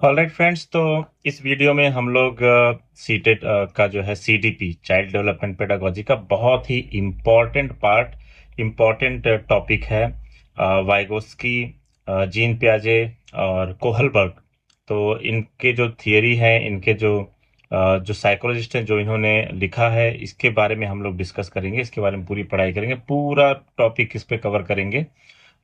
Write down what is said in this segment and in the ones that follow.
Alright friends, तो इस video में हम लोग सीटेट का जो है सीडीपी चाइल्ड डेवलपमेंट पेडागोजी का बहुत ही इम्पोर्टेंट टॉपिक है। वाइगोस्की, जीन पियाजे और कोहलबर्ग। तो इनके जो थियरी है, इनके जो साइकोलॉजिस्ट हैं, जो इन्होंने लिखा है, इसके बारे में हम लोग डिस्कस करेंगे। इसके बारे में पूरी पढ़ाई करेंगे, पूरा टॉपिक इस पे कवर करेंगे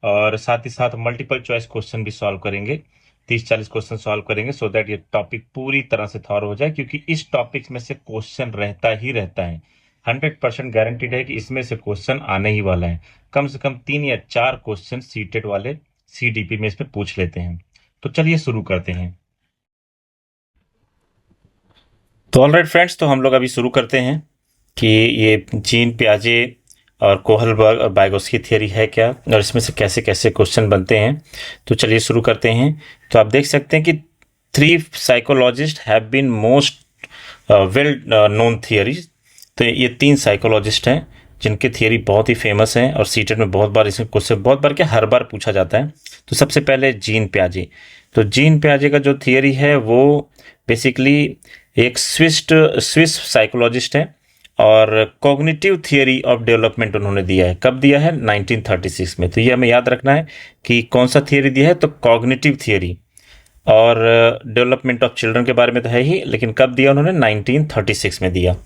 और साथ ही साथ मल्टीपल चॉइस क्वेश्चन भी सॉल्व करेंगे। 30-40 क्वेश्चन सॉल्व करेंगे सो दैट ये टॉपिक पूरी तरह से थॉर हो जाए, क्योंकि इस टॉपिक में से क्वेश्चन रहता ही रहता है। 100% गारंटीड है कि इसमें से क्वेश्चन आने ही वाला है। कम से कम 3 या 4 क्वेश्चन सीटेड वाले सीडीपी में इस पे पूछ लेते हैं। तो चलिए शुरू करते हैं। तो ऑलराइट फ्रेंड्स, तो हम लोग अभी शुरू करते हैं कि ये जीन पियाजे और कोहलबर्ग और बाइगोस्की थियरी है क्या, और इसमें से कैसे कैसे क्वेश्चन बनते हैं। तो चलिए शुरू करते हैं। तो आप देख सकते हैं कि 3 psychologist have been most well known theories. तो ये 3 साइकोलॉजिस्ट हैं जिनके थियरी बहुत ही फेमस हैं और सीटेट में बहुत बार इसमें क्वेश्चन, बहुत बार क्या, हर बार पूछा जाता है। तो सबसे पहले जीन पियाजे। तो जीन पियाजे का जो थियरी है वो बेसिकली एक स्विस साइकोलॉजिस्ट है और कॉग्निटिव थियरी ऑफ डेवलपमेंट उन्होंने दिया है। कब दिया है? 1936 में। तो ये हमें याद रखना है कि कौन सा थियरी दिया है। तो कॉग्निटिव थियरी और डेवलपमेंट ऑफ चिल्ड्रन के बारे में तो है ही, लेकिन कब दिया उन्होंने? 1936 में दिया।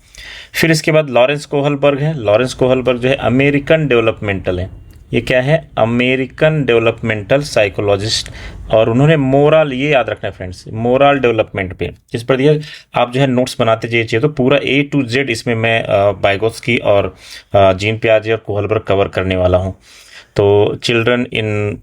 फिर इसके बाद लॉरेंस कोहलबर्ग है। लॉरेंस कोहलबर्ग जो है अमेरिकन डेवलपमेंटल है। ये क्या है? American developmental psychologist. और उन्होंने मोरल, ये याद रखना है फ्रेंड्स, मोरल डेवलपमेंट पे जिस पर दिया। आप जो है नोट्स बनाते जाइए, तो पूरा A to Z इसमें मैं बाइगोस्की और जीन पियाजे और कोहलबर्ग कवर करने वाला हूँ। तो चिल्ड्रन इन,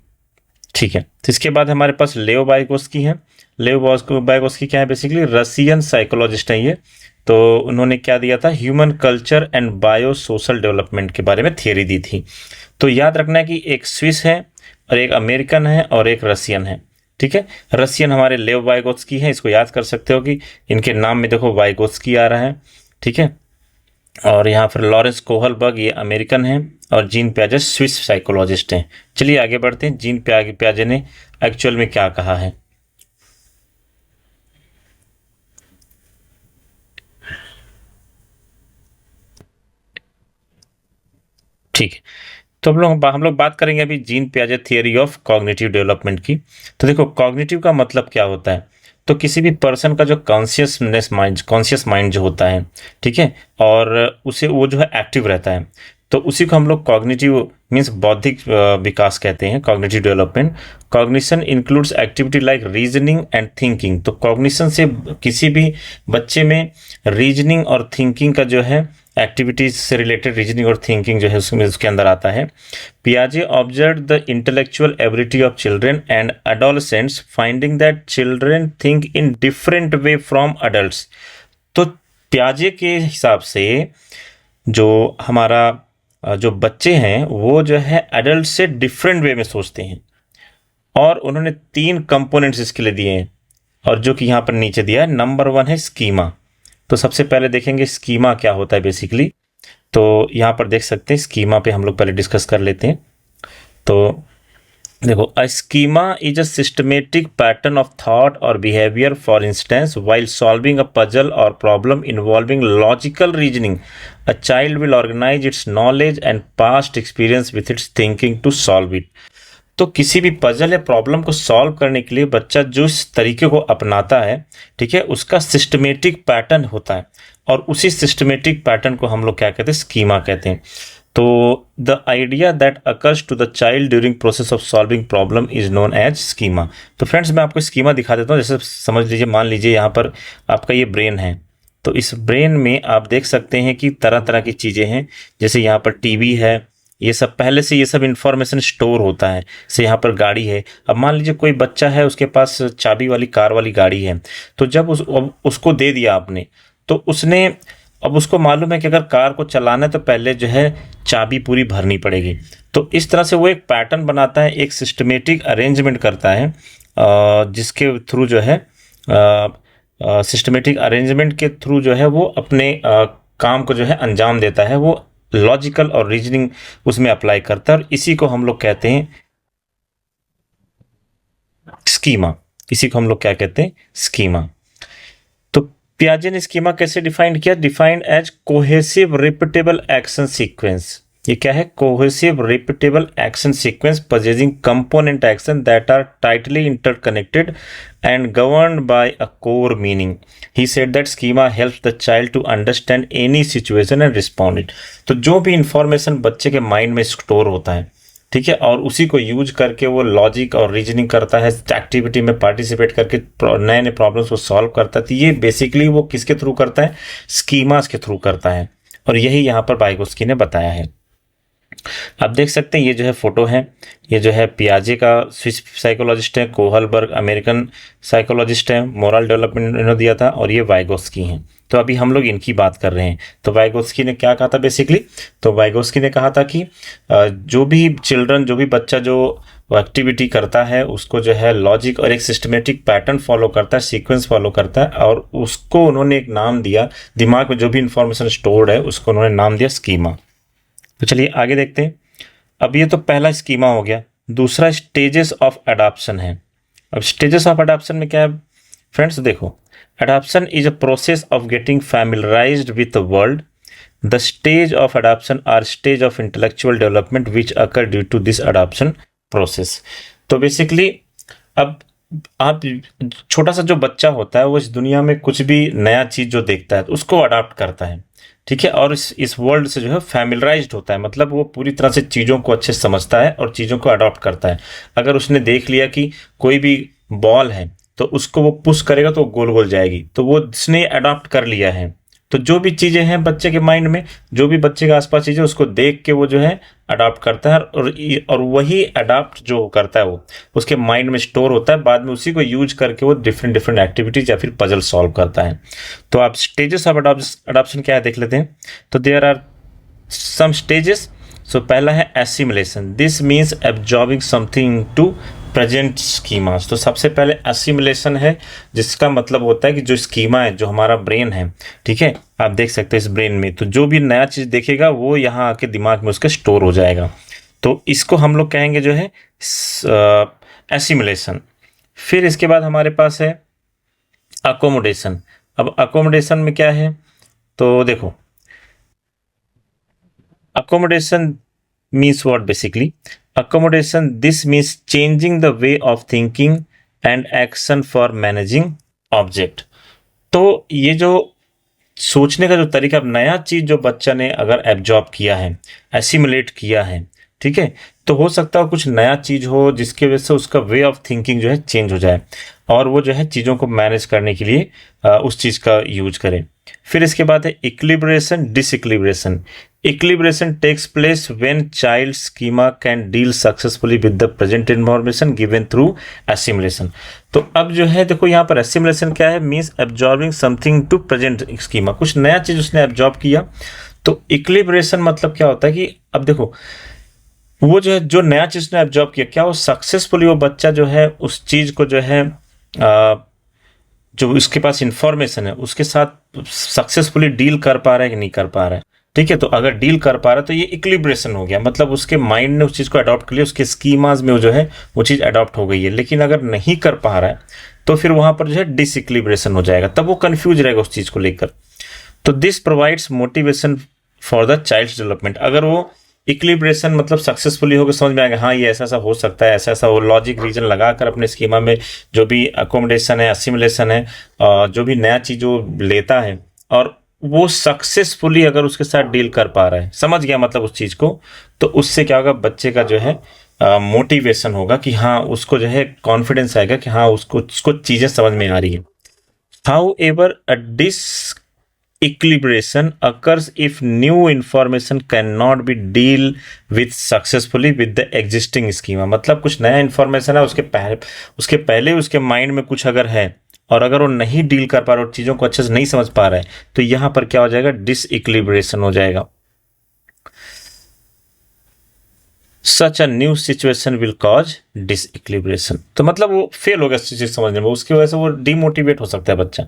ठीक है। तो इसके बाद हमारे पास लेओ बाइगोस्की है। लेओ बाइगोस्की क्या है? बेसिकली रसियन साइकोलॉजिस्ट है ये। तो उन्होंने क्या दिया था? Human culture and bio social development के बारे में थियरी दी थी। तो याद रखना है कि एक स्विस है और एक अमेरिकन है और एक रसियन है। ठीक है, रसियन हमारे लेव वाइगोत्स्की है, इसको याद कर सकते हो कि इनके नाम में देखो वाइगोत्स्की आ रहा है। ठीक है, और यहाँ पर लॉरेंस कोहलबर्ग ये अमेरिकन हैं और जीन पियाजे स्विस साइकोलॉजिस्ट हैं। चलिए आगे बढ़ते हैं। जीन पियाजे ने एक्चुअल में क्या कहा है। ठीक है, तो हम लोग बात करेंगे अभी जीन पियाजे थियरी ऑफ कॉग्निटिव डेवलपमेंट की। तो देखो, कॉग्निटिव का मतलब क्या होता है? तो किसी भी पर्सन का जो कॉन्शियस माइंड जो होता है, ठीक है, और उसे वो जो है एक्टिव रहता है, तो उसी को हम लोग कॉग्निटिव मीन्स बौद्धिक विकास कहते हैं, cognitive development. Cognition includes activity like reasoning and thinking. तो कॉग्निशन से किसी भी बच्चे में रीजनिंग और थिंकिंग का जो है, एक्टिविटीज से रिलेटेड रीजनिंग और थिंकिंग जो है उसमें उसके अंदर आता है। पियाजे observe the intellectual ability of children and adolescents, finding that children think in different way from adults. तो पियाजे के हिसाब से जो हमारा जो बच्चे हैं वो जो है एडल्ट से डिफरेंट वे में सोचते हैं, और उन्होंने 3 कंपोनेंट्स इसके लिए दिए हैं, और जो कि यहाँ पर नीचे दिया है। नंबर 1 है स्कीमा। तो सबसे पहले देखेंगे स्कीमा क्या होता है बेसिकली। तो यहाँ पर देख सकते हैं, स्कीमा पे हम लोग पहले डिस्कस कर लेते हैं। तो देखो, a schema is a systematic pattern of thought और behaviour. For instance, while solving a puzzle or problem involving logical reasoning, a child will organize its knowledge and past experience with its thinking to solve it. तो किसी भी puzzle या problem को solve करने के लिए बच्चा जो इस तरीके को अपनाता है, ठीक है, उसका सिस्टमेटिक पैटर्न होता है, और उसी सिस्टमेटिक पैटर्न को हम लोग क्या कहते हैं? स्कीमा कहते हैं। तो the idea that occurs to the child during process of solving problem is known as schema. तो फ्रेंड्स, मैं आपको स्कीमा दिखा देता हूँ। जैसे समझ लीजिए, मान लीजिए यहाँ पर आपका ये ब्रेन है। तो इस ब्रेन में आप देख सकते हैं कि तरह तरह की चीज़ें हैं। जैसे यहाँ पर टीवी है, ये सब पहले से ये सब इंफॉर्मेशन स्टोर होता है। जैसे यहाँ पर गाड़ी है। अब मान लीजिए कोई बच्चा है, उसके पास चाबी वाली कार वाली गाड़ी है। तो जब उसको दे दिया आपने, तो उसने, अब उसको मालूम है कि अगर कार को चलाना है तो पहले जो है चाबी पूरी भरनी पड़ेगी। तो इस तरह से वो एक पैटर्न बनाता है, एक सिस्टमेटिक अरेंजमेंट करता है, जिसके थ्रू जो है, सिस्टमेटिक अरेंजमेंट के थ्रू जो है वो अपने काम को जो है अंजाम देता है। वो लॉजिकल और रीजनिंग उसमें अप्लाई करता है, और इसी को हम लोग कहते हैं स्कीमा। इसी को हम लोग क्या कहते हैं, स्कीमा। तो पियाजे ने स्कीमा कैसे डिफाइन किया, defined as cohesive repeatable action sequence. ये क्या है, cohesive repeatable action sequence possessing component action that are tightly interconnected and governed by a core meaning. He said that schema helps the child to understand any situation and respond it. तो जो भी information बच्चे के mind में store होता है, ठीक है, और उसी को यूज करके वो लॉजिक और रीजनिंग करता है, एक्टिविटी में पार्टिसिपेट करके नए नए प्रॉब्लम्स को सॉल्व करता है। तो ये बेसिकली वो किसके थ्रू करता है, स्कीमास के थ्रू करता है, और यही यहाँ पर वाइगोत्स्की ने बताया है। आप देख सकते हैं ये जो है फोटो है, ये जो है पियाजे का स्विस साइकोलॉजिस्ट है, कोहलबर्ग अमेरिकन साइकोलॉजिस्ट है, मोरल डेवलपमेंट इन्होंने दिया था, और ये वाइगोत्स्की हैं। तो अभी हम लोग इनकी बात कर रहे हैं। तो वाइगोत्स्की ने क्या कहा था बेसिकली, तो वाइगोत्स्की ने कहा था कि जो भी चिल्ड्रन, जो भी बच्चा जो एक्टिविटी करता है उसको जो है लॉजिक और एक सिस्टमेटिक पैटर्न फॉलो करता है, सीक्वेंस फॉलो करता है, और उसको उन्होंने एक नाम दिया, दिमाग में जो भी इंफॉर्मेशन स्टोर्ड है उसको उन्होंने नाम दिया स्कीमा। तो चलिए आगे देखते हैं। अब ये तो पहला स्कीमा हो गया। दूसरा स्टेजेस ऑफ अडॉप्शन है। अब स्टेजेस ऑफ अडॉप्शन में क्या है फ्रेंड्स, देखो, adoption is a process of getting familiarised with the world. The stage of adoption are stage of intellectual development which occur due to this adoption process. तो basically अब आप, छोटा सा जो बच्चा होता है वो इस दुनिया में कुछ भी नया चीज़ जो देखता है उसको अडॉप्ट करता है, ठीक है, और इस वर्ल्ड से जो है फैमिलराइज्ड होता है, मतलब वो पूरी तरह से चीज़ों को अच्छे से समझता है और चीज़ों को अडॉप्ट करता है। अगर उसने देख लिया कि कोई भी बॉल है तो उसको वो पुश करेगा तो गोल गोल जाएगी, तो वो उसने अडॉप्ट कर लिया है। तो जो भी चीज़ें हैं बच्चे के माइंड में, जो भी बच्चे के आसपास चीज़ें, उसको देख के वो जो है अडॉप्ट करता है, और वही अडॉप्ट जो करता है वो उसके माइंड में स्टोर होता है, बाद में उसी को यूज करके वो डिफरेंट डिफरेंट एक्टिविटीज या फिर पजल सॉल्व करता है। तो आप स्टेजेस ऑफ अडॉप्शन क्या है देख लेते हैं। तो there are some stages. So पहला है assimilation. This means absorbing something to present schemas. तो सबसे पहले एसिमिलेशन है, जिसका मतलब होता है कि जो स्कीमा है, जो हमारा ब्रेन है, ठीक है, आप देख सकते हैं इस ब्रेन में, तो जो भी नया चीज़ देखेगा वो यहाँ आके दिमाग में उसके स्टोर हो जाएगा। तो इसको हम लोग कहेंगे जो है एसिमिलेशन। फिर इसके बाद हमारे पास है अकोमोडेशन। अब अकोमोडेशन में क्या है, तो देखो, accommodation means what basically? Accommodation, this means changing the way of thinking and action for managing object. तो ये जो सोचने का जो तरीका, अब नया चीज जो बच्चा ने अगर एब्जॉर्ब किया है, एसिमुलेट किया है, ठीक है, तो हो सकता है कुछ नया चीज हो जिसकी वजह से उसका वे ऑफ थिंकिंग जो है चेंज हो जाए, और वो जो है चीज़ों को मैनेज करने के लिए उस चीज़ का यूज करें। फिर इसके बाद है equilibration, disequilibration. Equilibration takes place when child schema can deal successfully with the present information given through assimilation. तो अब जो है देखो यहाँ पर एसिमुलेशन क्या है, means absorbing something to present schema, कुछ नया चीज़ उसने एब्जॉर्ब किया। तो इक्विलिब्रेशन मतलब क्या होता है कि अब देखो वो जो है, जो नया चीज़ ने एब्जॉर्ब किया, क्या वो सक्सेसफुली वो बच्चा जो है उस चीज़ को जो है जो उसके पास इंफॉर्मेशन है उसके साथ सक्सेसफुली डील कर पा रहा है कि नहीं कर पा रहा है, ठीक है। तो अगर डील कर पा रहा है तो ये इक्विलिब्रेशन हो गया, मतलब उसके माइंड ने उस चीज़ को अडॉप्ट कर लिया, उसके स्कीमाज में वो जो है वो चीज़ अडॉप्ट हो गई है। लेकिन अगर नहीं कर पा रहा है तो फिर वहाँ पर जो है डिसइक्विलिब्रेशन हो जाएगा, तब वो कन्फ्यूज रहेगा उस चीज़ को लेकर। तो this provides motivation for the child development. अगर वो इक्विलिब्रेशन मतलब सक्सेसफुली होकर समझ में आएगा, हाँ ये ऐसा ऐसा हो सकता है, ऐसा ऐसा, वो लॉजिक रीजन लगाकर अपने स्कीमा में जो भी अकोमोडेशन है, असिमुलेशन है, जो भी नया चीज़ जो लेता है, और वो सक्सेसफुली अगर उसके साथ डील कर पा रहा है, समझ गया मतलब उस चीज़ को, तो उससे क्या होगा, बच्चे का जो है मोटिवेशन होगा कि हाँ उसको जो है कॉन्फिडेंस आएगा कि हाँ उसको चीज़ें समझ में आ रही है। How ever a equilibration occurs if new information cannot be deal with successfully with the existing schema। मतलब कुछ नया इंफॉर्मेशन है, उसके पहले उसके माइंड में कुछ अगर है, और अगर वो नहीं डील कर पा रहा है, चीज़ों को अच्छे से नहीं समझ पा रहा है, तो यहाँ पर क्या हो जाएगा, डिसइक्विलिब्रेशन हो जाएगा। Such a new situation will cause disequilibration. तो मतलब वो फेल हो गया चीज़ समझने में, उसकी वजह से वो डिमोटिवेट हो सकता है बच्चा।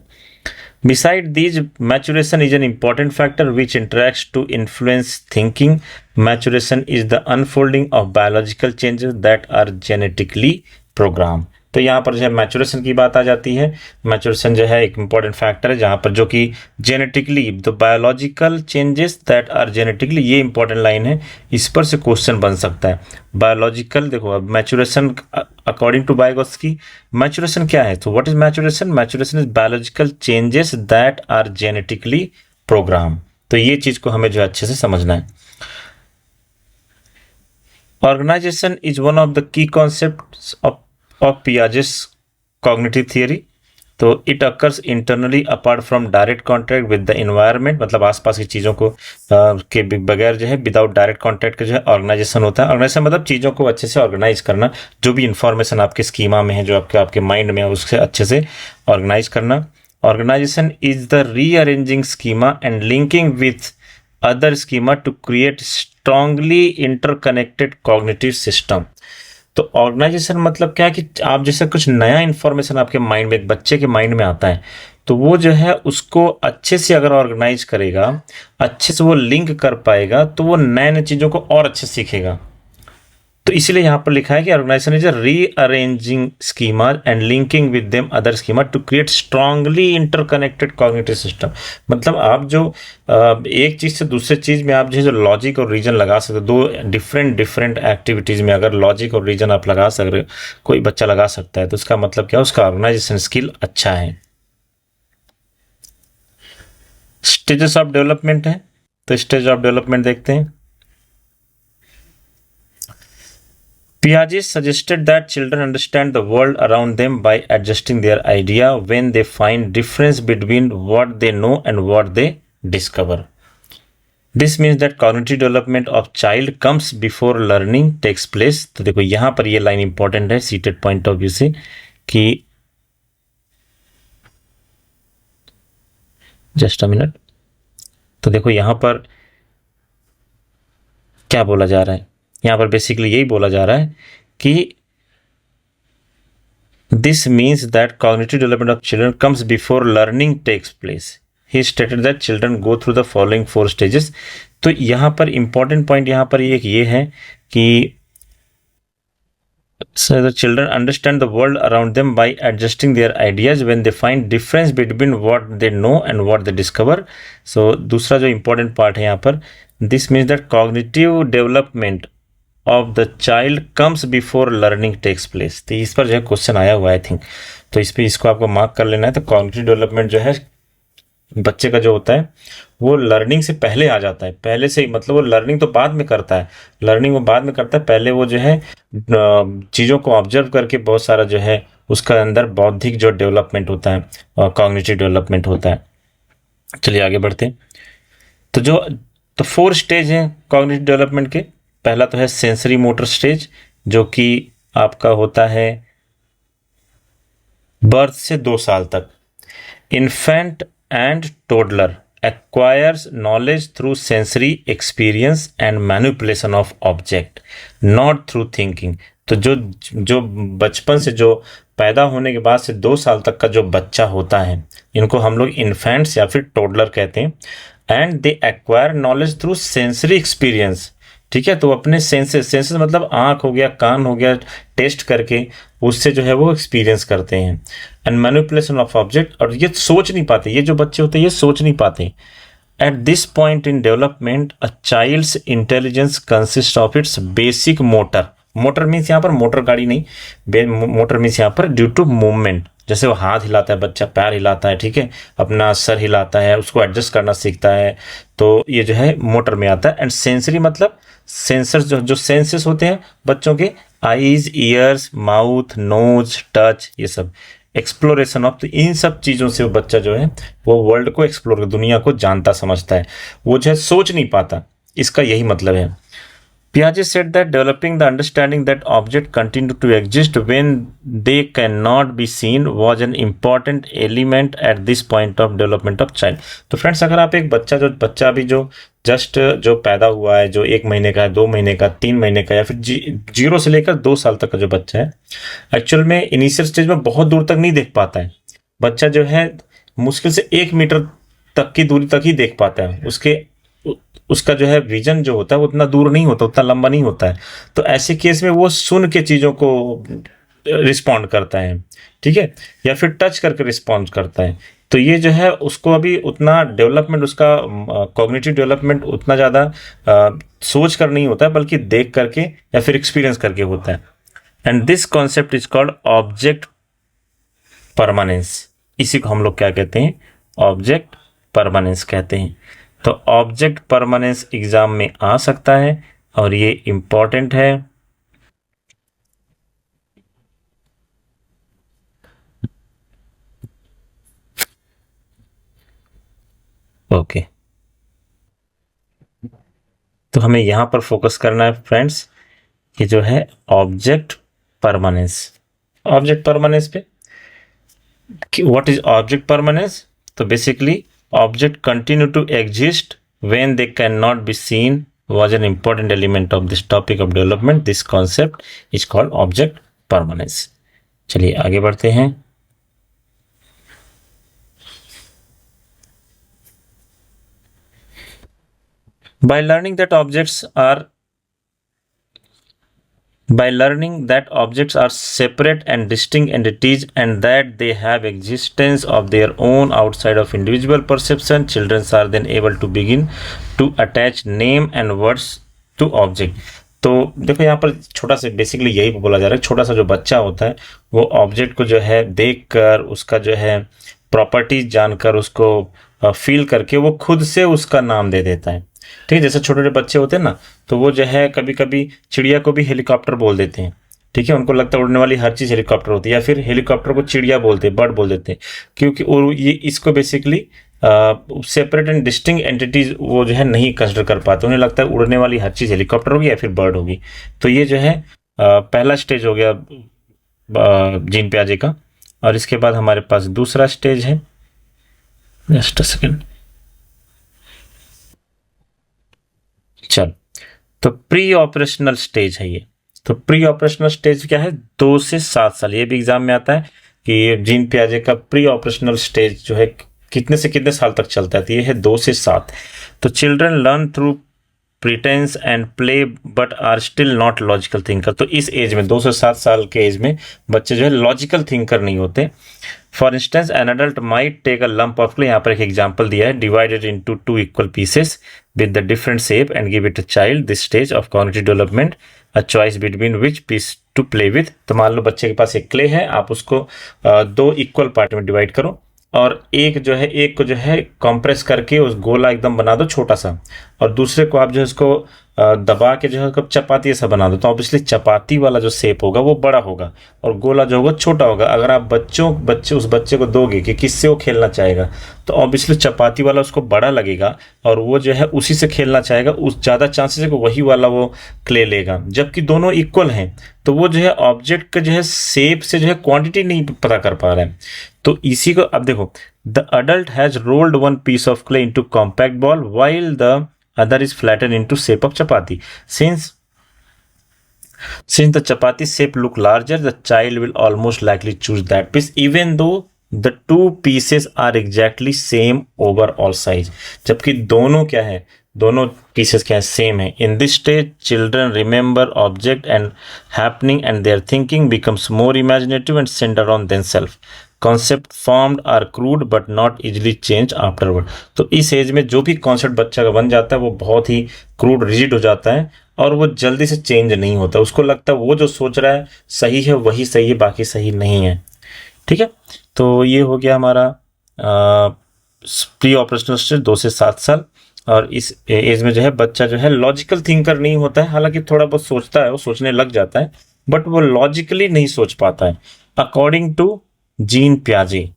Beside these, maturation is an important factor which interacts to influence thinking. Maturation is the unfolding of biological changes that are genetically programmed. तो यहाँ पर जो है मैचुरेशन की बात आ जाती है। मैचुरेशन जो है एक इंपॉर्टेंट फैक्टर है जहाँ पर जो कि genetically the biological changes that are genetically, ये इंपॉर्टेंट लाइन है, इस पर से क्वेश्चन बन सकता है। बायोलॉजिकल, देखो अब maturation according to Vygotsky maturation क्या है, तो what is maturation? Maturation is biological changes that are genetically program. तो ये चीज को हमें जो अच्छे से समझना है। Organisation is one of the key concepts of Piaget's cognitive theory. तो it occurs internally apart from direct contact with the environment, मतलब आसपास की चीज़ों को के बगैर जो है विदाउट डायरेक्ट कॉन्टैक्ट के जो है ऑर्गेनाइजेशन होता है। ऑर्गेनाइजेशन मतलब चीज़ों को अच्छे से ऑर्गेनाइज करना, जो भी इंफॉर्मेशन आपके स्कीमा में है, जो आपके माइंड में है, उससे अच्छे से ऑर्गेनाइज करना। Organisation is the rearranging schema and linking with other schema to create strongly interconnected cognitive system. तो ऑर्गेनाइजेशन मतलब क्या है कि आप जैसे कुछ नया इंफॉर्मेशन आपके माइंड में, एक बच्चे के माइंड में आता है, तो वो जो है उसको अच्छे से अगर ऑर्गेनाइज करेगा, अच्छे से वो लिंक कर पाएगा, तो वो नए नए चीज़ों को और अच्छे से सीखेगा। तो इसीलिए यहाँ पर लिखा है कि organisation is a rearranging schema and linking with them other schema to create strongly interconnected cognitive system. मतलब आप जो एक चीज़ से दूसरे चीज़ में आप जो लॉजिक और रीजन लगा सकते हो, दो डिफरेंट एक्टिविटीज़ में अगर लॉजिक और रीजन आप लगा सकते हो, कोई बच्चा लगा सकता है, तो उसका मतलब क्या है, उसका ऑर्गेनाइजेशन स्किल अच्छा है। स्टेजेस ऑफ डेवलपमेंट है, तो स्टेज ऑफ डेवलपमेंट देखते हैं। Piaget suggested that children understand the world around them by adjusting their idea when they find difference between what they know and what they discover. This means that cognitive development of child comes before learning takes place. तो देखो यहाँ पर ये line important है seated point of view से कि just a minute. तो देखो यहाँ पर क्या बोला जा रहा है, यहाँ पर बेसिकली यही बोला जा रहा है कि this means that cognitive development of children comes before learning takes place. He stated that children go through the following 4 stages. तो यहाँ पर इंपॉर्टेंट पॉइंट यहाँ पर एक ये है कि so the children understand the world around them by adjusting their ideas when they find difference between what they know and what they discover. So दूसरा जो important part है यहाँ पर, this means that cognitive development of the child comes before learning takes place. तो इस पर जो है क्वेश्चन आया हुआ है आई थिंक, तो इस पर इसको आपको मार्क कर लेना है। तो कॉग्निटिव डेवलपमेंट जो है बच्चे का जो होता है वो लर्निंग से पहले आ जाता है, पहले से ही, मतलब वो लर्निंग तो बाद में करता है, लर्निंग वो बाद में करता है, पहले वो जो है चीज़ों को ऑब्जर्व करके बहुत सारा जो है उसका अंदर बौद्धिक जो डेवलपमेंट होता है और कॉग्निटिव डेवलपमेंट होता है। चलिए आगे बढ़ते हैं। तो 4 स्टेज हैं कॉग्निटिव डेवलपमेंट के। पहला तो है सेंसरी मोटर स्टेज, जो कि आपका होता है बर्थ से 2 साल तक। Infant and toddler acquires knowledge through sensory experience and manipulation of object, not through thinking. तो जो बचपन से, जो पैदा होने के बाद से 2 साल तक का जो बच्चा होता है, इनको हम लोग इन्फेंट्स या फिर टोडलर कहते हैं। And they acquire knowledge through sensory experience, ठीक है। तो अपने सेंसेस मतलब आँख हो गया, कान हो गया, टेस्ट करके उससे जो है वो एक्सपीरियंस करते हैं। एंड मैनिपुलेशन ऑफ ऑब्जेक्ट, और ये सोच नहीं पाते, ये जो बच्चे होते हैं ये सोच नहीं पाते। At this point in development a child's intelligence consist of its basic motor means यहाँ पर मोटर गाड़ी नहीं, मोटर मीन्स यहाँ पर ड्यू टू मूवमेंट, जैसे वो हाथ हिलाता है बच्चा, पैर हिलाता है, ठीक है, अपना सर हिलाता है, उसको एडजस्ट करना सीखता है, तो ये जो है मोटर में आता है। एंड सेंसरी मतलब सेंसर्स, जो सेंसेस होते हैं बच्चों के, eyes, ears, mouth, nose, touch, ये सब एक्सप्लोरेशन ऑफ, तो इन सब चीज़ों से वो बच्चा जो है वो वर्ल्ड को एक्सप्लोर, दुनिया को जानता समझता है, वो जो है सोच नहीं पाता, इसका यही मतलब है। Piaget said that developing the understanding that objects continue to exist when they cannot be seen was an important element at this point of development of child. तो फ्रेंड्स, अगर आप एक बच्चा अभी जो जस्ट जो पैदा हुआ है, जो 1 महीने का है, 2 महीने का, 3 महीने का, या फिर 0 से लेकर 2 साल तक का जो बच्चा है, एक्चुअल में इनिशियल स्टेज में बहुत दूर तक नहीं देख पाता है। बच्चा जो है मुश्किल से 1 मीटर तक की दूरी तक ही देख पाता है, उसका जो है विजन जो होता है वो उतना दूर नहीं होता, उतना लंबा नहीं होता है। तो ऐसे केस में वो सुन के चीज़ों को रिस्पॉन्ड करता है, ठीक है, या फिर टच करके रिस्पॉन्ड करता है। तो ये जो है उसको अभी उतना डेवलपमेंट, उसका कॉग्निटिव डेवलपमेंट उतना ज़्यादा सोच कर नहीं होता है, बल्कि देख करके या फिर एक्सपीरियंस करके होता है। And this concept is called object permanence. इसी को हम लोग क्या कहते हैं, ऑब्जेक्ट परमानेंस कहते हैं। तो ऑब्जेक्ट परमानेंस एग्जाम में आ सकता है और ये इंपॉर्टेंट है। ओके, तो हमें यहां पर फोकस करना है फ्रेंड्स, ये जो है ऑब्जेक्ट परमानेंस। ऑब्जेक्ट परमानेंस पे व्हाट इज ऑब्जेक्ट परमानेंस? तो basically object continue to exist when they can not be seen was an important element of this topic of development. This concept is called object permanence. चलिए आगे बढ़ते हैं। By learning that objects are separate and distinct entities and that they have existence of their own outside of individual perception, children are then able to begin to attach name and words to object. तो देखो यहाँ पर छोटा सा basically यही बोला जा रहा है, छोटा सा जो बच्चा होता है वो ऑब्जेक्ट को जो है देख कर, उसका जो है प्रॉपर्टीज जानकर, उसको फील करके वो खुद से उसका नाम दे देता है। ठीक है, जैसे छोटे छोटे बच्चे होते हैं ना, तो वो जो है कभी कभी चिड़िया को भी हेलीकॉप्टर बोल देते हैं। ठीक है, उनको लगता है उड़ने वाली हर चीज़ हेलीकॉप्टर होती है, या फिर हेलीकॉप्टर को चिड़िया बोलते हैं, बर्ड बोल देते हैं, क्योंकि और ये इसको basically separate and distinct entities वो जो है नहीं कंसिडर कर पाते, उन्हें लगता है उड़ने वाली हर चीज़ हेलीकॉप्टर होगी या फिर बर्ड होगी। तो ये जो है पहला स्टेज हो गया जीन पियाजे का। और इसके बाद हमारे पास दूसरा स्टेज है, जस्ट अ सेकेंड, चल, तो प्री ऑपरेशनल स्टेज है ये। तो प्री ऑपरेशनल स्टेज क्या है, 2 से 7 साल। ये भी एग्जाम में आता है कि जीन पियाजे का प्री ऑपरेशनल स्टेज जो है कितने से कितने साल तक चलता है, तो ये है 2 से 7। तो children learn through pretence and play but are still not logical thinker. तो इस एज में 2 से 7 साल के एज में बच्चे जो है लॉजिकल थिंकर नहीं होते। For instance an adult might take a lump of clay, यहाँ पर एक एग्जाम्पल दिया है, divided into 2 equal pieces with the different shape and give it a child this stage of cognitive development a choice between which piece to play with. तो मान लो बच्चे के पास एक क्ले है, आप उसको 2 इक्वल पार्ट में डिवाइड करो और एक को जो है कंप्रेस करके उस गोला एकदम बना दो छोटा सा, और दूसरे को आप जो है उसको दबा के जो है उसको चपाती ऐसा बना दो। तो ऑब्वियसली चपाती वाला जो शेप होगा वो बड़ा होगा और गोला जो होगा छोटा होगा। अगर आप उस बच्चे को दोगे कि किससे वो खेलना चाहेगा, तो ऑब्वियसली चपाती वाला उसको बड़ा लगेगा और वो जो है उसी से खेलना चाहेगा, उस ज़्यादा चांसेस है कि वही वाला वो क्ले लेगा। जबकि दोनों इक्वल हैं तो वो जो है ऑब्जेक्ट का जो है शेप से जो है क्वांटिटी नहीं पता कर पा रहा है। तो इसी को अब देखो, the adult has rolled 1 piece of clay into compact ball while the other is flattened into shape of chapati. Since the chapati shape look larger, the child will almost likely choose that piece even though the 2 pieces are exactly same overall size. जबकि दोनों क्या है, दोनों pieces क्या है, same है। In this stage, children remember object and happening and their thinking becomes more imaginative and centered on themselves. Concept formed are crude but not easily change afterward. तो इस एज में जो भी कॉन्सेप्ट बच्चा का बन जाता है वो बहुत ही क्रूड, रिजिड हो जाता है और वो जल्दी से चेंज नहीं होता। उसको लगता है वो जो सोच रहा है सही है, वही सही है, बाकी सही नहीं है। ठीक है, तो ये हो गया हमारा प्री ऑपरेशनल स्टेज 2 से 7 साल। और इस एज में जो है बच्चा जो है लॉजिकल थिंकर नहीं होता है, हालांकि थोड़ा बहुत सोचता है, वो सोचने लग जाता है बट वो लॉजिकली नहीं सोच पाता है अकॉर्डिंग टू जीन पियाजे।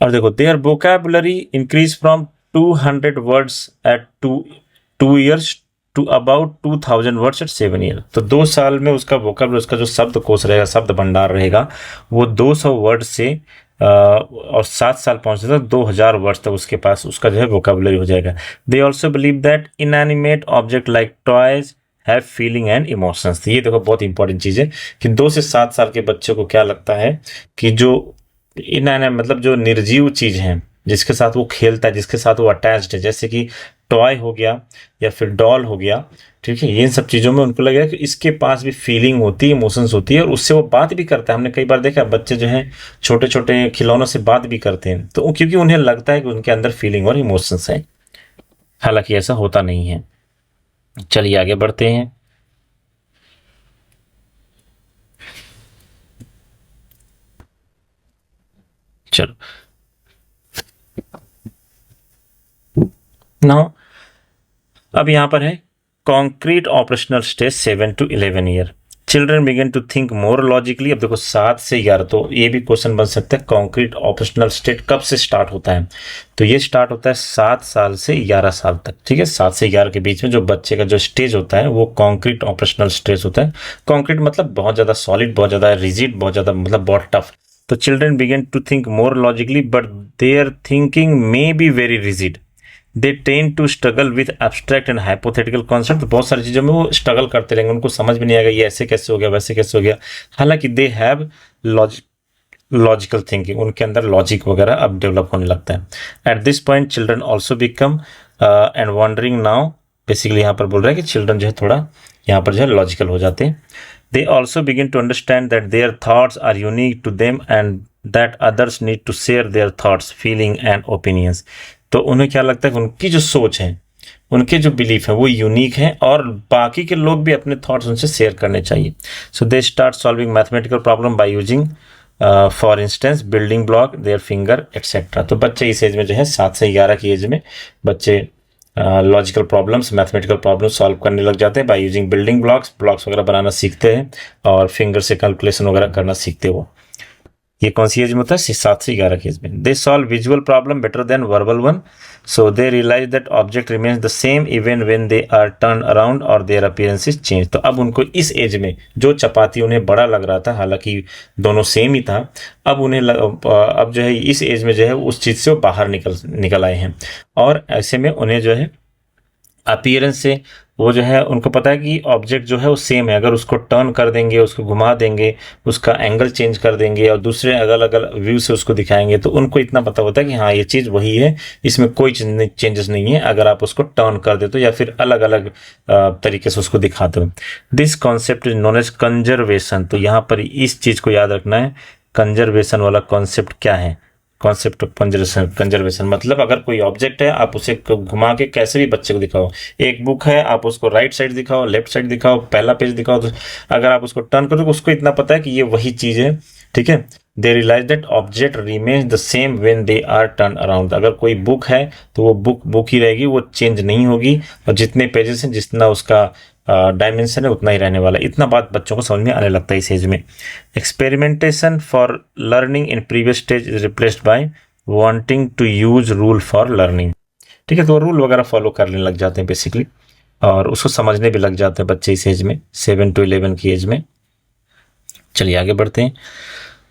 और देखो, their vocabulary increase from 200 words at 2 years to about 2000 words at 7 years। तो 2 साल में उसका वोकैबुलरी, उसका जो शब्दकोश रहेगा, शब्द भंडार रहेगा, वो 200 वर्ड से और 7 साल पहुंचने तक 2000 वर्ड्स तक उसके पास उसका जो है वोकैबुलरी हो जाएगा। They also believe that inanimate object like toys have feeling and emotions. ये देखो बहुत इंपॉर्टेंट चीज़ है कि 2 से 7 साल के बच्चे को क्या लगता है कि जो मतलब जो निर्जीव चीज़ है, जिसके साथ वो खेलता है, जिसके साथ वो अटैच्ड है, जैसे कि टॉय हो गया या फिर डॉल हो गया, ठीक है, इन सब चीज़ों में उनको लगेगा कि इसके पास भी फीलिंग होती है, इमोशंस होती है, और उससे वो बात भी करता है। हमने कई बार देखा बच्चे जो हैं छोटे छोटे खिलौनों से बात भी करते हैं, तो क्योंकि उन्हें लगता है कि उनके अंदर फीलिंग और इमोशंस है। हालांकि ऐसा होता नहीं है। चलिए आगे बढ़ते हैं। चलो नाउ अब यहाँ पर है concrete operational stage 7 to 11 year, children begin to think more logically. अब देखो 7 से 11, तो ये भी क्वेश्चन बन सकता है कॉन्क्रीट ऑपरेशनल स्टेज कब से स्टार्ट होता है, तो ये स्टार्ट होता है 7 साल से 11 साल तक, ठीक है। 7 से 11 के बीच में जो बच्चे का जो स्टेज होता है वो कॉन्क्रीट ऑपरेशनल स्टेज होता है। कॉन्क्रीट मतलब बहुत ज़्यादा सॉलिड, बहुत ज़्यादा रिजिड, बहुत ज़्यादा मतलब बहुत टफ। तो children begin to think more logically but there thinking may be very rigid, they tend to struggle with abstract and hypothetical concept. बहुत सारी चीज़ों में वो स्ट्रगल करते रहेंगे, उनको समझ में नहीं आएगा ये ऐसे कैसे हो गया, वैसे कैसे हो गया। हालांकि दे हैव लॉजिकल थिंकिंग, उनके अंदर लॉजिक वगैरह अब डेवलप होने लगता है। At this point children also become and wondering now, basically यहाँ पर बोल रहा है कि चिल्ड्रन जो है थोड़ा यहाँ पर जो है लॉजिकल हो जाते हैं। They also begin to understand that their thoughts are unique to them and that others need to share their thoughts, feeling and opinions. तो उन्हें क्या लगता है कि उनकी जो सोच है, उनके जो बिलीफ है वो यूनिक है और बाकी के लोग भी अपने थॉट्स उनसे शेयर करने चाहिए। So they start solving mathematical problem by using for instance building block, their finger etcetera. तो बच्चे इस एज में जो है 7 से 11 की एज में बच्चे logical problems, mathematical problems solve करने लग जाते हैं by using building blocks, blocks वगैरह बनाना सीखते हैं और फिंगर से कैलकुलेशन वगैरह करना सीखते हैं। वो ये कौन सी एज में होता है? 7 से 11 की एज में। They solve visual problem better than verbal one, so they realise that object remains the same even when they are turn around और देयर अपीयरेंस इज चेंज। तो अब उनको इस एज में जो चपाती उन्हें बड़ा लग रहा था, हालांकि दोनों सेम ही था, अब उन्हें अब जो है इस एज में जो है उस चीज़ से वो बाहर निकल आए हैं, और ऐसे में उन्हें जो है अपीयरेंस से वो जो है उनको पता है कि ऑब्जेक्ट जो है वो सेम है। अगर उसको टर्न कर देंगे, उसको घुमा देंगे, उसका एंगल चेंज कर देंगे और दूसरे अलग अलग व्यू से उसको दिखाएंगे, तो उनको इतना पता होता है कि हाँ ये चीज़ वही है, इसमें कोई चेंजेस नहीं है अगर आप उसको टर्न कर देते हो या फिर अलग अलग तरीके से उसको दिखाते हो। This concept is known as conservation. तो यहाँ पर इस चीज़ को याद रखना है, कंजर्वेशन वाला कॉन्सेप्ट क्या है। कॉन्सेप्ट ऑफ कंजर्वेशन मतलब अगर कोई ऑब्जेक्ट है आप उसे घुमा के कैसे भी बच्चे को दिखाओ, एक बुक है आप उसको राइट साइड दिखाओ, लेफ्ट साइड दिखाओ, पहला पेज दिखाओ, तो अगर आप उसको टर्न करो तो उसको इतना पता है कि ये वही चीज़ है, ठीक है। They realise that object remains the same when they are turn around. अगर कोई बुक है तो वो बुक ही रहेगी, वो चेंज नहीं होगी, और जितने पेजेस हैं, जितना उसका डायमेंशन है उतना ही रहने वाला है। इतना बात बच्चों को समझ में आने लगता है इस एज में। Experimentation for learning in previous stage is replaced by wanting to use rule for learning, ठीक है। तो रूल वगैरह फॉलो करने लग जाते हैं बेसिकली, और उसको समझने भी लग जाते हैं बच्चे इस एज में, 7 to 11 की एज में। चलिए आगे बढ़ते हैं।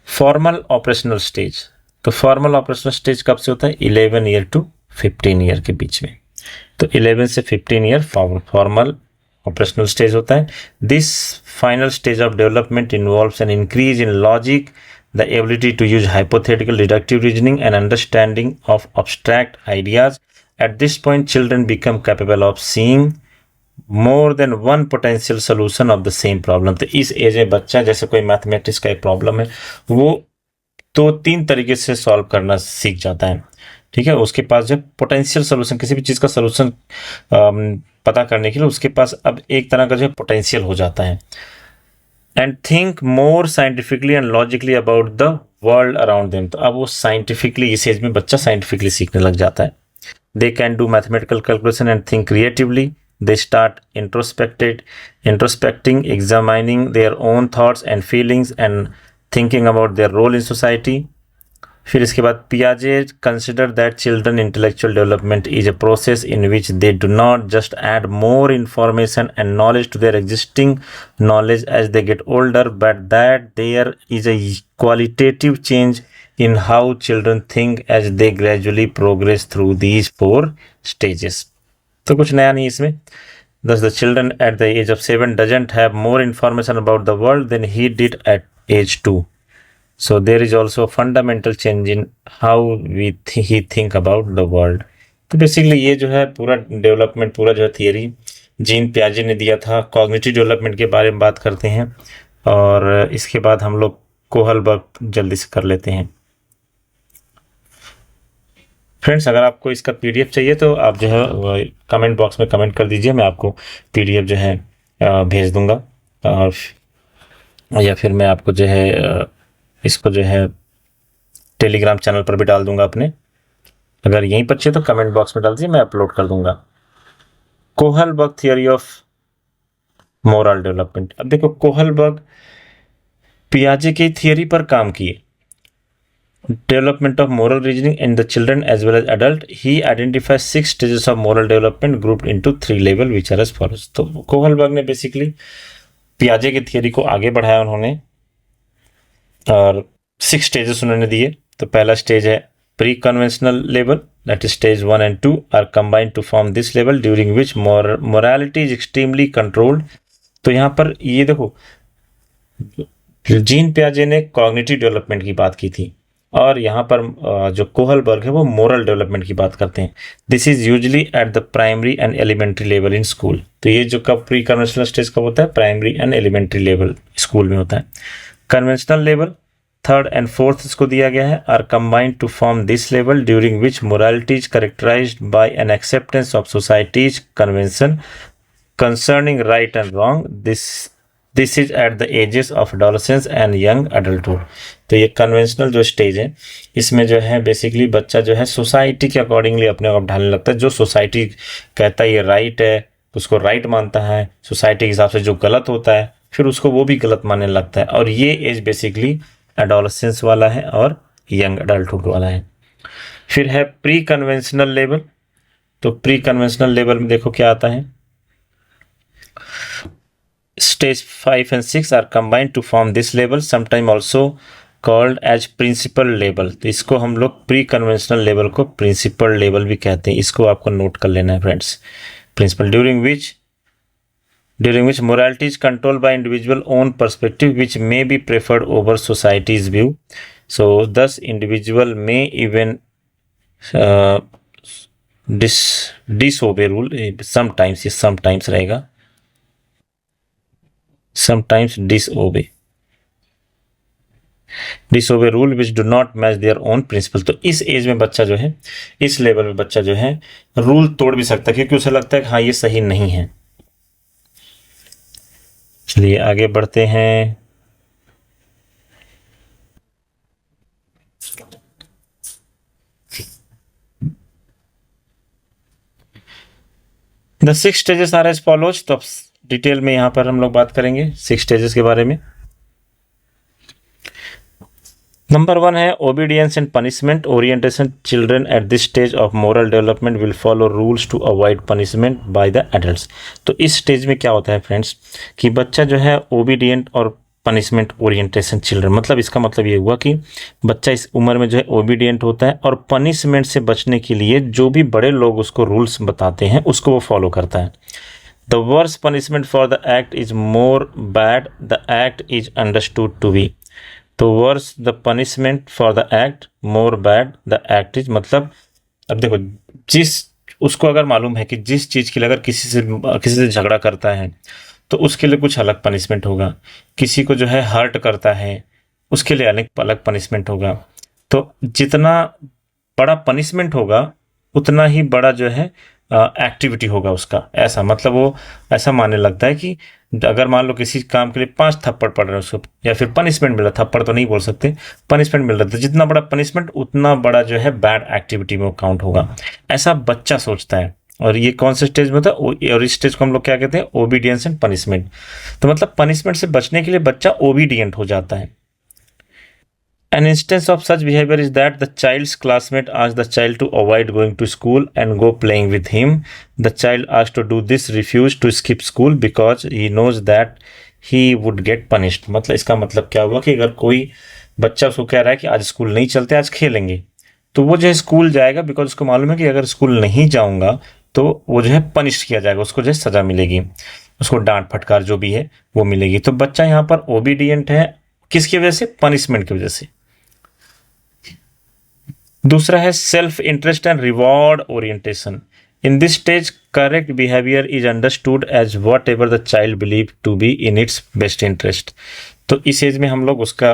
Formal operational stage. तो फॉर्मल ऑपरेशनल स्टेज कब से होता है? 11 ईयर to 15 ईयर के बीच में। तो 11 से 15 ईयर फॉर्मल ऑपरेशनल स्टेज होता है। This final stage of development involves an increase in logic, the ability to use hypothetical deductive reasoning and understanding of abstract ideas. At this point children become capable of seeing more than one potential solution of the same problem. तो इस age में बच्चा, जैसे कोई mathematics का एक problem है, वो 2-3 तरीके से सॉल्व करना सीख जाता है, ठीक है। उसके पास जो पोटेंशियल सोल्यूशन, किसी भी चीज़ का सोल्यूशन पता करने के लिए उसके पास अब एक तरह का जो है पोटेंशियल हो जाता है। And think more scientifically and logically about the world around them. तो अब वो साइंटिफिकली, इस एज में बच्चा साइंटिफिकली सीखने लग जाता है। They can do mathematical calculation and think creatively. They start introspecting, examining their own thoughts and feelings and thinking about their role in society. फिर इसके बाद Piaget considered that children intellectual development is a process in which they do not just add more information and knowledge to their existing knowledge as they get older, but that there is a qualitative change in how children think as they gradually progress through these 4 stages. तो कुछ नया नहीं इसमें। Thus the children at the age of 7 doesn't have more information about the world than he did at age 2. So there is also a fundamental change in how he think about the world. तो basically ये जो है पूरा development, पूरा जो है theory gene पियाजे ने दिया था। कॉग्निटिव डेवलपमेंट के बारे में बात करते हैं और इसके बाद हम लोग कोहलबर्ग जल्दी से कर लेते हैं। फ्रेंड्स, अगर आपको इसका पीडीएफ चाहिए तो आप जो है कमेंट बॉक्स में कमेंट कर दीजिए, मैं आपको पीडीएफ जो है भेज दूंगा, और या फिर मैं आपको जो है इसको जो है टेलीग्राम चैनल पर भी डाल दूंगा अपने। अगर यहीं पर चाहिए तो कमेंट बॉक्स में डाल दीजिए, मैं अपलोड कर दूंगा। Kohlberg theory of moral development. अब देखो, कोहलबर्ग पियाजे की थियरी पर काम किए, development of moral reasoning in the children as well as adult. He identifies 6 stages of moral development grouped into 3 level which are as follows. तो Kohlberg ने basically पियाजे की theory को आगे बढ़ाया उन्होंने, और 6 स्टेजेस उन्होंने दिए। तो पहला स्टेज है pre conventional level, that is stage 1 and 2 are combined to form this level during which morality is extremely controlled. तो यहाँ पर ये देखो, जीन पियाजे ने कॉग्निटिव डेवलपमेंट की बात की थी, और यहाँ पर जो कोहलबर्ग है वो मोरल डेवलपमेंट की बात करते हैं। This is usually at the primary and elementary level in school. तो ये जो कब प्री कन्वेंशनल स्टेज कब होता है, primary and elementary level school में होता है। Conventional level 3rd and 4th इसको दिया गया है, are combined to form this level during which morality is characterised by an acceptance of society's convention concerning right and wrong. This is at the ages of adolescence and young adulthood. तो ये conventional जो stage है, इसमें जो है basically बच्चा जो है सोसाइटी के अकॉर्डिंगली अपने आप ढालने लगता है। जो सोसाइटी कहता है ये राइट है, उसको राइट मानता है, सोसाइटी के हिसाब से जो गलत होता है फिर उसको वो भी गलत मानने लगता है। और ये एज बेसिकली एडोलेसेंस वाला है और यंग अडल्टहुड वाला है। फिर है प्री कन्वेंशनल लेवल। तो प्री कन्वेंशनल लेवल में देखो क्या आता है, stage 5 and 6 are combined to form this level, sometime also called as principal level। तो इसको हम लोग प्री कन्वेंशनल लेवल को प्रिंसिपल लेवल भी कहते हैं। इसको आपको नोट कर लेना है friends. Principle during which morality is controlled by individual own perspective which may be preferred over society's view, so thus individual may even disobey rule। sometimes, ये sometimes रहेगा, sometimes disobey rule which do not match their own principle। तो इस age में बच्चा जो है, इस level में बच्चा जो है रूल तोड़ भी सकता है, क्योंकि उसे लगता है कि हाँ ये सही नहीं है। चलिए आगे बढ़ते हैं। The 6 stages are as follows। तो डिटेल में यहाँ पर हम लोग बात करेंगे 6 स्टेजेस के बारे में। नंबर 1 है obedience and punishment orientation. Children at this stage of moral development will follow rules to avoid punishment by the adults. तो इस स्टेज में क्या होता है फ्रेंड्स, कि बच्चा जो है ओबीडियंट और पनिशमेंट ओरिएंटेशन चिल्ड्रन, मतलब इसका मतलब ये हुआ कि बच्चा इस उम्र में जो है ओबीडियंट होता है और पनिशमेंट से बचने के लिए जो भी बड़े लोग उसको रूल्स बताते हैं उसको वो फॉलो करता है। The worse punishment for the act is more bad the act is understood to be. तो worse the punishment for the act more bad the act is, मतलब अब देखो, जिस उसको अगर मालूम है कि जिस चीज़ के लिए अगर किसी से झगड़ा करता है तो उसके लिए कुछ अलग पनिशमेंट होगा, किसी को जो है हर्ट करता है उसके लिए अलग पनिशमेंट होगा। तो जितना बड़ा पनिशमेंट होगा उतना ही बड़ा जो है एक्टिविटी होगा उसका। ऐसा मतलब वो ऐसा मानने लगता है कि अगर मान लो किसी काम के लिए 5 थप्पड़ पड़ रहे हैं उसको, या फिर पनिशमेंट मिल रहा, थप्पड़ तो नहीं बोल सकते, पनिशमेंट मिल रहा था, जितना बड़ा पनिशमेंट उतना बड़ा जो है बैड एक्टिविटी में काउंट होगा। ऐसा बच्चा सोचता है। और ये कौन से स्टेज में होता है, और इस स्टेज को हम लोग क्या कहते हैं, ओबीडियंस एंड पनिशमेंट। तो मतलब पनिशमेंट से बचने के लिए बच्चा ओबीडियंट हो जाता है। An instance of such behavior is that the child's classmate asks the child to avoid going to school and go playing with him. The child asked to do this refused to skip school because he knows that he would get punished। मतलब इसका मतलब क्या हुआ कि अगर कोई बच्चा उसको कह रहा है कि आज स्कूल नहीं चलते, आज खेलेंगे, तो वो जो है स्कूल जाएगा, बिकॉज उसको मालूम है कि अगर स्कूल नहीं जाऊंगा तो वो जो है पनिश किया जाएगा, उसको जो है सजा मिलेगी, उसको डांट फटकार जो भी है वो मिलेगी। तो बच्चा यहाँ पर ओबीडियंट है, किसकी वजह से, पनिशमेंट की वजह से। दूसरा है self interest and reward orientation. In this stage correct behaviour is understood as whatever the child believe to be in its best interest. तो इस एज में हम लोग उसका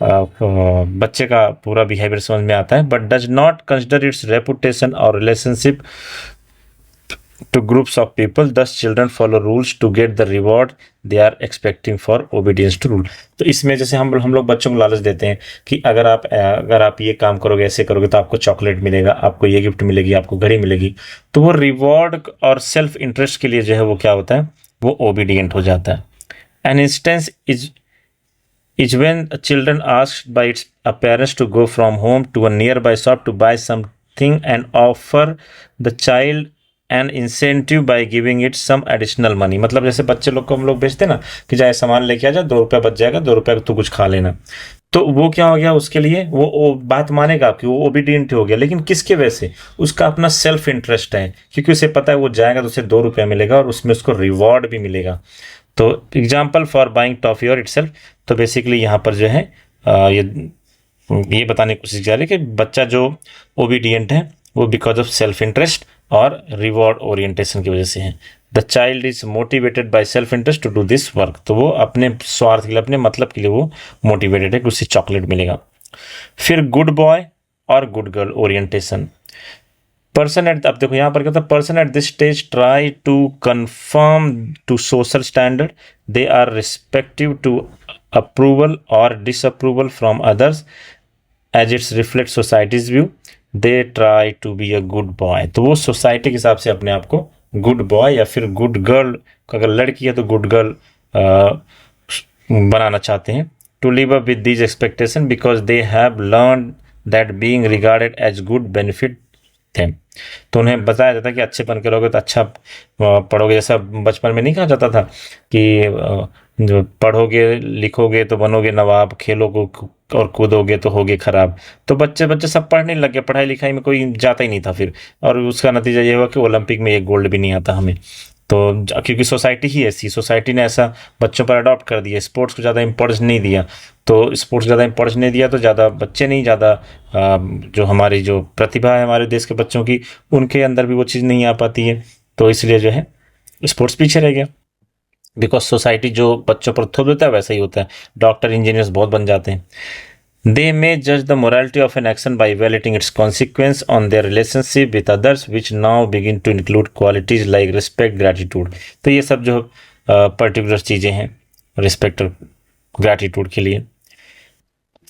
बच्चे का पूरा बिहेवियर समझ में आता है, but does not consider it's reputation और relationship to groups of people, thus children follow rules to get the reward they are expecting for obedience to rule। तो इसमें जैसे हम लोग बच्चों को लालच देते हैं कि अगर आप ये काम करोगे, ऐसे करोगे तो आपको चॉकलेट मिलेगा, आपको ये गिफ्ट मिलेगी, आपको घड़ी मिलेगी। तो वो रिवॉर्ड और सेल्फ इंटरेस्ट के लिए जो है वो क्या होता है, वो ओबीडियंट हो जाता है। An instance is when children asked by its parents to go from home to a nearby shop to buy something and offer the child an incentive by giving it some additional money. मतलब जैसे बच्चे लोग को हम लोग बेचते ना कि जाए सामान लेके आ जा, 2 रुपया बच जाएगा, 2 रुपया तू कुछ खा लेना। तो वो क्या हो गया उसके लिए, वो बात मानेगा कि वो ओबीडियंट हो गया, लेकिन किसके वजह से, उसका अपना सेल्फ इंटरेस्ट है, क्योंकि उसे पता है वो जाएगा तो उसे 2 रुपया मिलेगा और उसमें उसको रिवॉर्ड भी मिलेगा। तो एग्जाम्पल फॉर बाइंग टॉफी और इटसेल्फ। तो बेसिकली यहाँ पर जो है ये बताने की कोशिश कर रही है कि बच्चा जो ओबीडियंट है वो बिकॉज ऑफ सेल्फ इंटरेस्ट और रिवॉर्ड ओरिएंटेशन की वजह से है। The child is motivated by self interest to do this work. तो वो अपने स्वार्थ के लिए, अपने मतलब के लिए वो मोटिवेटेड है कि उससे चॉकलेट मिलेगा। फिर गुड बॉय और good girl orientation. Person at, अब देखो यहाँ पर क्या होता है, person at this stage try to conform to social standard, they are respective to approval और disapproval from others as its reflect society's view, they try to be a good boy. तो वो सोसाइटी के हिसाब से अपने आप को good boy या फिर गुड गर्ल, अगर लड़की है तो गुड गर्ल बनाना चाहते हैं। To live up with these expectation because they have learn that being regarded as good benefit them. तो उन्हें बताया जाता है कि अच्छे बन के रहोगे तो अच्छा पढ़ोगे। जैसा बचपन में नहीं कहा जाता था कि जो पढ़ोगे लिखोगे तो बनोगे नवाब, खेलोगे और कूदोगे तो होगे खराब। तो बच्चे सब पढ़ने लग गए, पढ़ाई लिखाई में कोई जाता ही नहीं था फिर, और उसका नतीजा ये हुआ कि ओलंपिक में 1 गोल्ड भी नहीं आता हमें। तो क्योंकि सोसाइटी ही ऐसी, सोसाइटी ने ऐसा बच्चों पर अडॉप्ट कर दिया, स्पोर्ट्स को ज़्यादा इंपॉर्टेंस नहीं दिया। तो स्पोर्ट्स ज़्यादा इंपॉर्टेंस नहीं दिया तो ज़्यादा बच्चे नहीं, ज़्यादा जो हमारी जो प्रतिभा है हमारे देश के बच्चों की, उनके अंदर भी वो चीज़ नहीं आ पाती है। तो इसलिए जो है स्पोर्ट्स पीछे रह गया, बिकॉज सोसाइटी जो बच्चों पर थोप देता है वैसा ही होता है। डॉक्टर इंजीनियर्स बहुत बन जाते हैं। They may judge the morality of an action by evaluating its consequence on their relationship with others, which now begin to include qualities like respect, gratitude। तो ये सब जो पर्टिकुलर चीज़ें हैं रिस्पेक्ट और ग्रैटिट्यूड के लिए।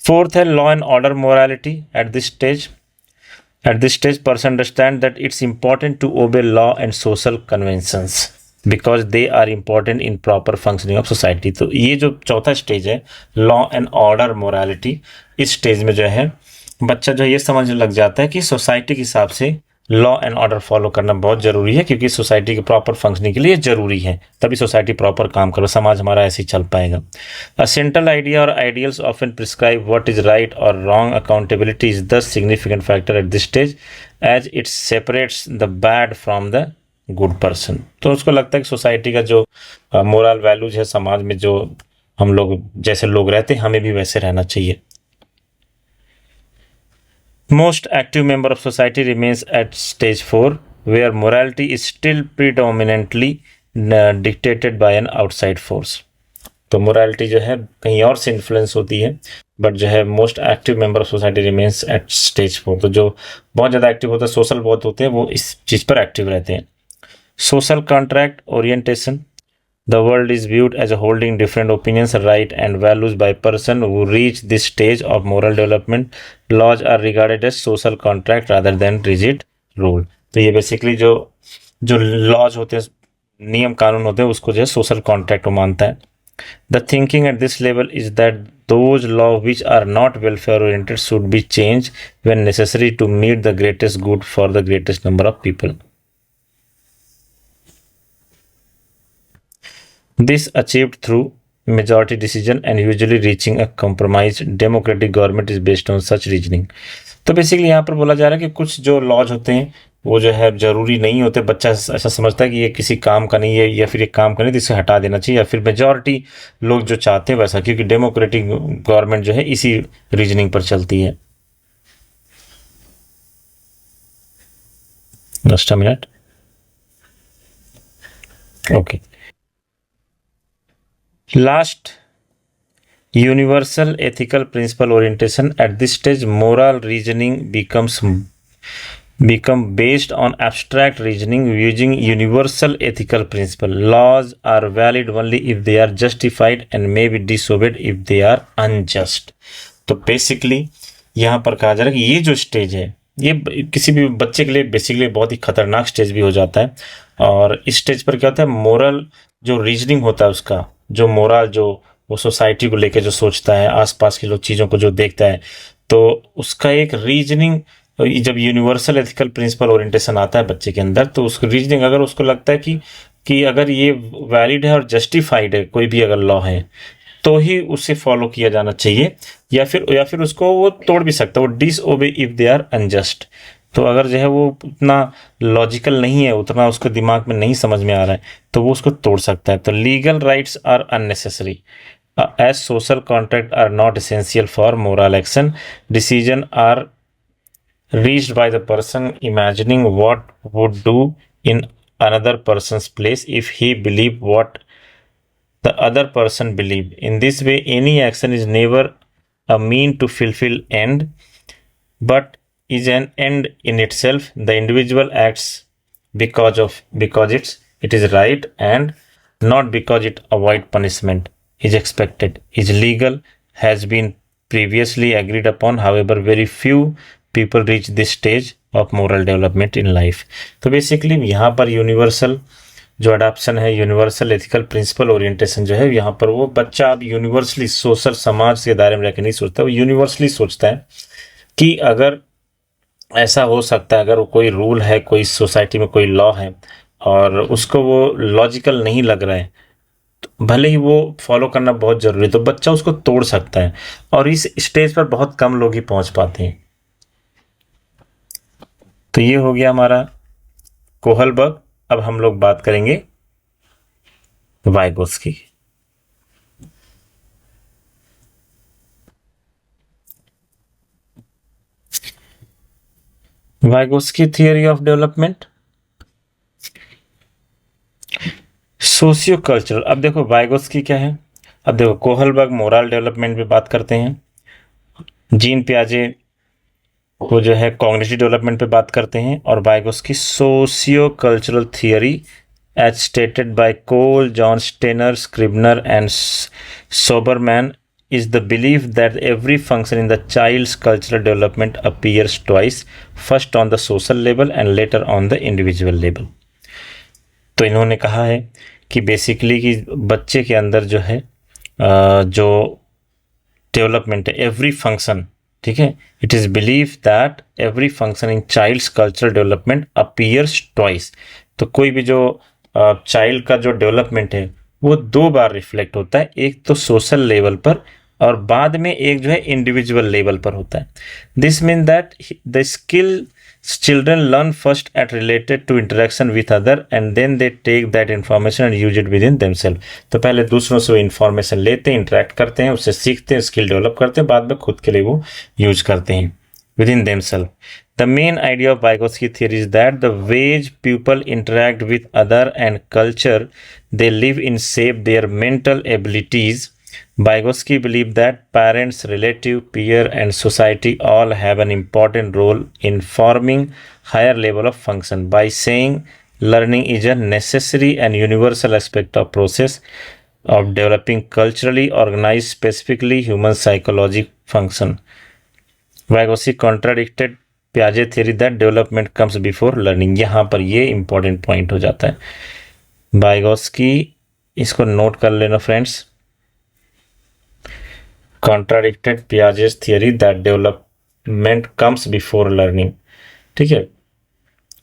फोर्थ है law and order morality. At this stage person understand that it's important to obey law and social conventions because they are important in proper functioning of society. तो ये जो चौथा स्टेज है law and order morality, इस stage में जो है बच्चा जो ये समझने लग जाता है कि सोसाइटी के हिसाब से लॉ एंड ऑर्डर फॉलो करना बहुत ज़रूरी है, क्योंकि सोसाइटी के प्रॉपर फंक्शनिंग के लिए ज़रूरी है, तभी सोसाइटी प्रॉपर काम करो, समाज हमारा ऐसे ही चल पाएगा। अ सेंट्रल आइडिया और ideals often prescribe what is right और wrong. Accountability is the significant factor at this stage as it separates the bad from the good person. तो उसको लगता है कि सोसाइटी का जो मोरल वैल्यूज है, समाज में जो हम लोग जैसे लोग रहते हैं हमें भी वैसे रहना चाहिए। Most active member of society remains at stage 4 where morality is still predominantly dictated by an outside force। तो मोरालिटी जो है कहीं और से इन्फ्लुएंस होती है, बट जो है most active member of society remains at stage 4। तो जो बहुत ज़्यादा एक्टिव होता है, सोशल बहुत होते हैं, वो इस चीज़ पर एक्टिव रहते हैं। Social contract orientation. The world is viewed as holding different opinions, right and values by person who reach this stage of moral development. Laws are regarded as social contract rather than rigid rule। तो ये basically जो laws होते हैं, नियम कानून होते हैं, उसको जो है सोशल कॉन्ट्रैक्ट वो मानता है। The thinking at this level is that those laws which are not welfare oriented should be changed when necessary to meet the greatest good for the greatest number of people। This achieved through majority decision and usually reaching a compromise democratic government is based on such reasoning। तो basically यहाँ पर बोला जा रहा है कि कुछ जो लॉज होते हैं वो जो है ज़रूरी नहीं होते। बच्चा ऐसा समझता है कि ये किसी काम का नहीं है या फिर ये काम का नहीं, तो इसे हटा देना चाहिए, या फिर मेजॉरिटी लोग जो चाहते हैं वैसा, क्योंकि डेमोक्रेटिक गवर्नमेंट जो है इसी रीजनिंग पर चलती है। Just a minute. Okay. Last, universal ethical principle orientation. At this stage, moral reasoning become based on abstract reasoning using universal ethical principle. Laws are valid only if they are justified and may be disobeyed if they are unjust. तो basically यहाँ पर कहा जा रहा है कि ये जो स्टेज है ये किसी भी बच्चे के लिए बेसिकली बहुत ही खतरनाक स्टेज भी हो जाता है। और इस स्टेज पर क्या होता है, मोरल जो रीजनिंग होता है उसका जो मोरल जो वो सोसाइटी को लेके जो सोचता है, आसपास की लोग चीज़ों को जो देखता है, तो उसका एक रीजनिंग जब यूनिवर्सल एथिकल प्रिंसिपल ओरिएंटेशन आता है बच्चे के अंदर, तो उसको रीजनिंग अगर उसको लगता है कि अगर ये वैलिड है और जस्टिफाइड है, कोई भी अगर लॉ है तो ही उसे फॉलो किया जाना चाहिए, या फिर उसको वो तोड़ भी सकता है, वो disobey if they are unjust. तो अगर जो है वो उतना लॉजिकल नहीं है, उतना उसको दिमाग में नहीं समझ में आ रहा है, तो वो उसको तोड़ सकता है। तो legal rights are unnecessary as social contract are not essential for moral action. Decision are reached by the person imagining what would do in another person's place if he believed what the other person believed. In this way, any action is never a mean to fulfill end, but is an end in itself. The individual acts because it is right and not because it avoid punishment, is expected, is legal, has been previously agreed upon. However, very few people reach this stage of moral development in life. तो basically यहाँ पर universal जो adoption है, universal ethical principal orientation जो है, यहाँ पर वो बच्चा अब यूनिवर्सली सोशल समाज के दायरे में रहकर नहीं सोचता, वो यूनिवर्सली सोचता है कि अगर ऐसा हो सकता है, अगर कोई रूल है, कोई सोसाइटी में कोई लॉ है और उसको वो लॉजिकल नहीं लग रहा है, तो भले ही वो फॉलो करना बहुत ज़रूरी है, तो बच्चा उसको तोड़ सकता है। और इस स्टेज पर बहुत कम लोग ही पहुँच पाते हैं। तो ये हो गया हमारा कोहलबर्ग। अब हम लोग बात करेंगे Vygotsky. Vygotsky theory of development, socio cultural. अब देखो वाइगोत्स्की क्या है, अब देखो कोहलबर्ग मोरल डेवलपमेंट पे बात करते हैं, जीन पियाजे वो जो है कॉग्निटिव डेवलपमेंट पे बात करते हैं, और Vygotsky socio cultural theory as stated by Cole, John Steiner, Scribner and Souberman is the belief that every function in the child's cultural development appears twice, first on the social level and later on the individual level. तो इन्होंने कहा है कि basically कि बच्चे के अंदर जो है जो डेवलपमेंट है, एवरी फंक्शन, ठीक है, it is believe that every function in child's cultural development appears twice. तो कोई भी जो चाइल्ड का जो डेवलपमेंट है वो दो बार रिफ्लेक्ट होता है, एक तो सोशल लेवल पर और बाद में एक जो है इंडिविजुअल लेवल पर होता है। This mean that the skill children learn first at related to interaction with other and then they take that information and use it within themselves. तो पहले दूसरों से वो इन्फॉर्मेशन लेते हैं, इंटरेक्ट करते हैं, उससे सीखते हैं, स्किल डेवलप करते हैं, बाद में खुद के लिए वो यूज करते हैं within themselves. The main idea of Vygotsky theory is that the ways people interact with other and culture they live in shape their mental abilities. Vygotsky believed that parents, relative, peer, and society all have an important role in forming higher level of function. By saying learning is a necessary and universal aspect of process of developing culturally organized, specifically human psychology function. Vygotsky contradicted Piaget theory that development comes before learning. यहाँ पर ये important point हो जाता है। Vygotsky, इसको note कर लेना friends, contradicted Piaget's theory that development comes before learning। ठीक है,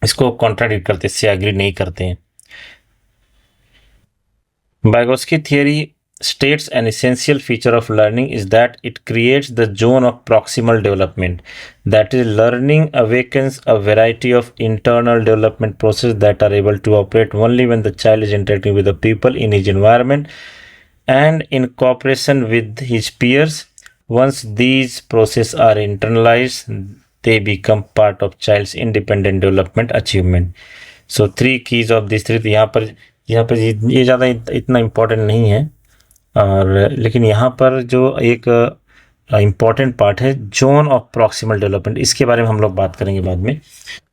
इसको कॉन्ट्राडिक्ट करते, इससे एग्री नहीं करते हैं। Vygotsky theory states an essential feature of learning is that it creates the zone of proximal development. That is, learning awakens a variety of internal development processes that are able to operate only when the child is interacting with the people in his environment and in cooperation with his peers. Once these processes are internalized, they become part of child's independent development achievement. So 3 keys of these 3. यहाँ पर ये ज़्यादा इतना important नहीं है, और लेकिन यहाँ पर जो एक इम्पॉर्टेंट पार्ट है जोन ऑफ प्रॉक्सिमल डेवलपमेंट, इसके बारे में हम लोग बात करेंगे बाद में,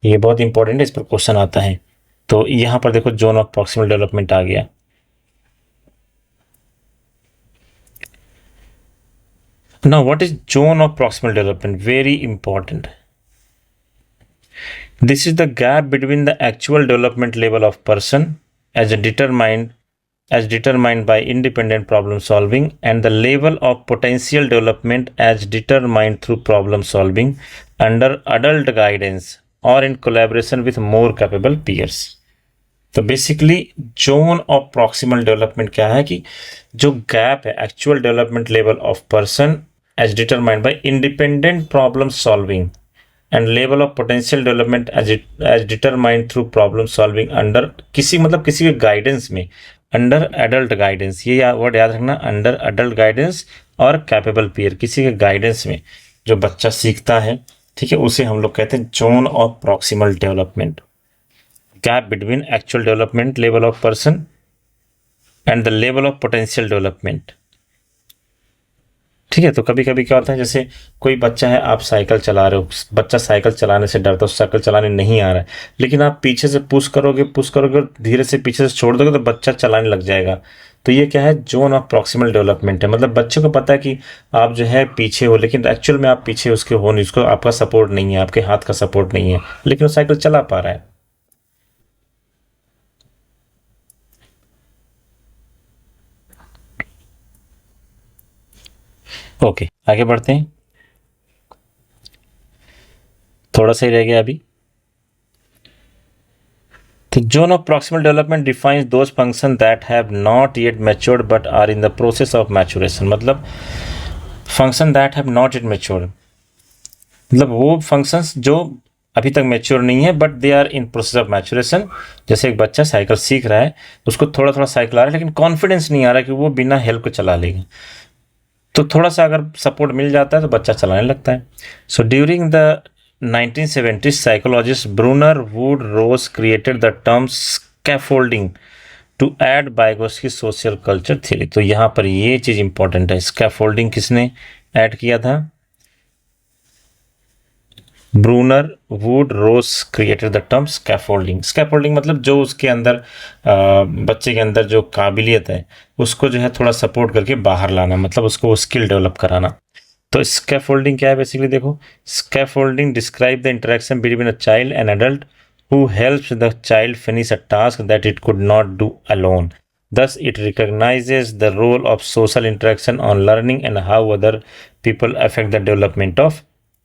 ये बहुत इंपॉर्टेंट है, इस पर क्वेश्चन आता है। तो यहाँ पर देखो जोन ऑफ प्रॉक्सिमल डेवलपमेंट आ गया। Now what is zone of proximal development? Very important. This is the gap between the actual development level of person as determined by independent problem solving and the level of potential development as determined through problem solving under adult guidance or in collaboration with more capable peers. तो basically zone of proximal development क्या है कि जो gap है actual development level of person as determined by independent problem solving and level of potential development as determined through problem solving under किसी के guidance में, under adult guidance, ये word याद रखना, अंडर एडल्ट गाइडेंस और capable peer, किसी के guidance में जो बच्चा सीखता है, ठीक है, उसे हम लोग कहते हैं zone of proximal development. Gap between actual development level of person and the level of potential development, ठीक है। तो कभी कभी क्या होता है, जैसे कोई बच्चा है, आप साइकिल चला रहे हो, बच्चा साइकिल चलाने से डरता है, साइकिल चलाने नहीं आ रहा है, लेकिन आप पीछे से पुश करोगे, धीरे से पीछे से छोड़ दोगे तो बच्चा चलाने लग जाएगा। तो ये क्या है, जोन ऑफ प्रॉक्सिमल डेवलपमेंट है। मतलब बच्चे को पता है कि आप जो है पीछे हो, लेकिन एक्चुअल में आप पीछे उसके हो नहीं, उसको आपका सपोर्ट नहीं है, आपके हाथ का सपोर्ट नहीं है, लेकिन वो साइकिल चला पा रहा है। ओके, आगे बढ़ते हैं, थोड़ा सा ही रह गया अभी। तो zone of proximal development defines those function that have not yet matured but are in the process of maturation. मतलब function that have not yet matured, मतलब वो फंक्शंस जो अभी तक मैच्योर नहीं है but they are in process of maturation. जैसे एक बच्चा साइकिल सीख रहा है, उसको थोड़ा थोड़ा साइकिल आ रहा है, लेकिन कॉन्फिडेंस नहीं आ रहा है कि वो बिना हेल्प को चला लेगा। तो थोड़ा सा अगर सपोर्ट मिल जाता है तो बच्चा चलाने लगता है। So during the 1970s, psychologist Brunner Wood Rose created the term scaffolding to add Vygotsky social culture theory। तो यहाँ पर ये चीज इंपॉर्टेंट है, स्कैफोल्डिंग किसने ऐड किया था? Bruner Wood Ross created the term scaffolding. Scaffolding मतलब जो उसके अंदर बच्चे के अंदर जो काबिलियत है उसको जो है थोड़ा सपोर्ट करके बाहर लाना, मतलब उसको वो स्किल डेवलप कराना। तो स्कैफोल्डिंग क्या है बेसिकली? देखो, scaffolding describe the interaction between a child and adult who helps the child finish a task that it could not do alone. Thus, it recognizes the role of social interaction on learning and how other people affect the development of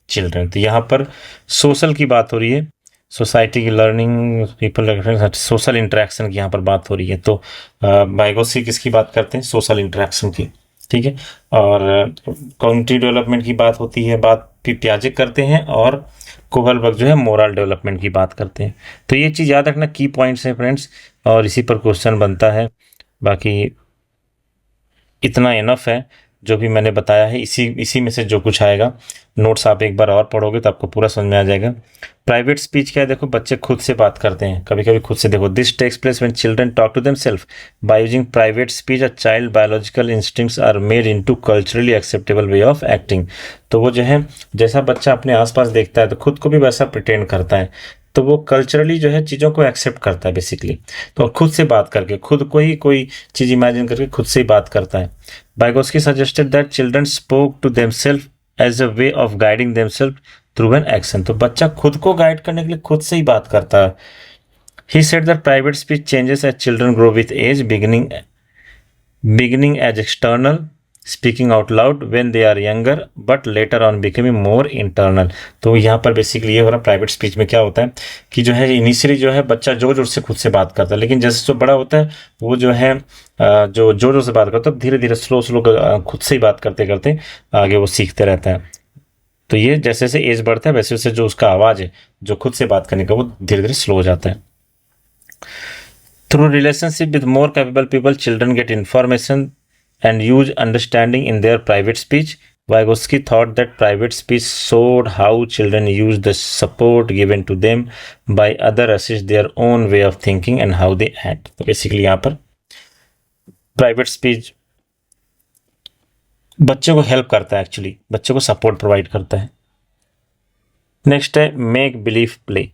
children। तो यहाँ पर social की बात हो रही है, society की learning, people social interaction की यहाँ पर बात हो रही है। तो वाइगोत्स्की किसकी बात करते हैं? सोशल इंटरेक्शन की, ठीक है। और कॉग्निटिव डेवलपमेंट की बात होती है, बात पियाजे करते हैं, और कोहलबर्ग जो है मोरल डेवलपमेंट की बात करते हैं। तो ये चीज़ याद रखना, की पॉइंट्स हैं फ्रेंड्स, और इसी पर क्वेश्चन बनता है। बाकी इतना इनफ है, जो भी मैंने बताया है इसी में से जो कुछ आएगा, नोट्स आप एक बार और पढ़ोगे तो आपको पूरा समझ में आ जाएगा। प्राइवेट स्पीच क्या है? देखो, बच्चे खुद से बात करते हैं, कभी कभी खुद से। देखो, this takes place when children talk to themselves by using private speech, a child biological instincts are made into culturally acceptable way of acting. तो वो जो है, जैसा बच्चा अपने आसपास देखता है तो खुद को भी वैसा प्रिटेंड करता है, तो वो कल्चरली जो है चीज़ों को एक्सेप्ट करता है बेसिकली। तो खुद से बात करके, खुद को ही कोई चीज़ इमेजिन करके खुद से ही बात करता है। Vygotsky suggested that children spoke to themselves as a way of guiding themselves through an action। तो बच्चा खुद को गाइड करने के लिए खुद से ही बात करता है। He said that private speech changes as children grow with age, beginning as external, speaking out loud when they are younger, but later on becoming more internal। तो यहाँ पर बेसिकली ये हो रहा, प्राइवेट स्पीच में क्या होता है कि जो है इनिशियली जो है बच्चा जोर जोर से खुद से बात करता है, लेकिन जैसे जो बड़ा होता है वो जो है जो जोर जोर से बात करता है, धीरे धीरे स्लो खुद से ही बात करते करते आगे वो सीखते रहता है। तो ये जैसे जैसे एज बढ़ता है वैसे वैसे जो उसका आवाज़ है जो खुद से बात करने का, वो धीरे धीरे स्लो हो जाता है। Through relationship with more capable people, children get information and use understanding in their private speech Vygotsky thought that private speech showed how children use the support given to them by other assist their own way of thinking and how they act. तो basically यहाँ पर private speech बच्चों को help करता है, actually बच्चों को support provide करता है। नेक्स्ट है make believe play.